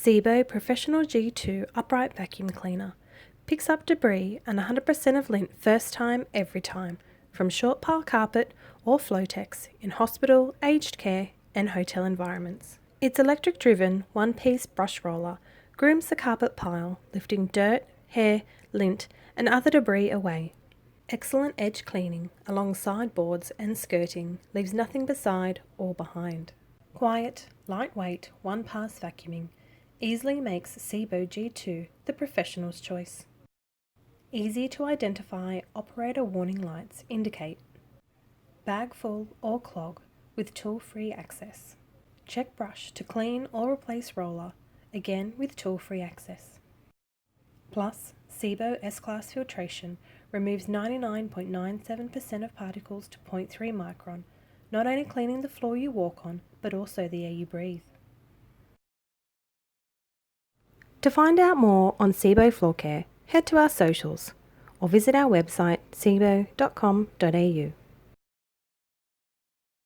SEBO Professional G5 Upright Vacuum Cleaner picks up debris and 100% of lint first time, every time, from short pile carpet or Flotex in hospital, aged care and hotel environments. Its electric-driven one-piece brush roller grooms the carpet pile, lifting dirt, hair, lint and other debris away. Excellent edge cleaning along sideboards and skirting leaves nothing beside or behind. Quiet, lightweight, one-pass vacuuming easily makes SEBO G5 the professional's choice. Easy to identify operator warning lights indicate bag full or clog with tool-free access. Check brush to clean or replace roller, again with tool-free access. Plus, SEBO S-Class filtration removes 99.97% of particles to 0.3 micron, not only cleaning the floor you walk on, but also the air you breathe. To find out more on SEBO Floor Care, head to our socials or visit our website sebo.com.au.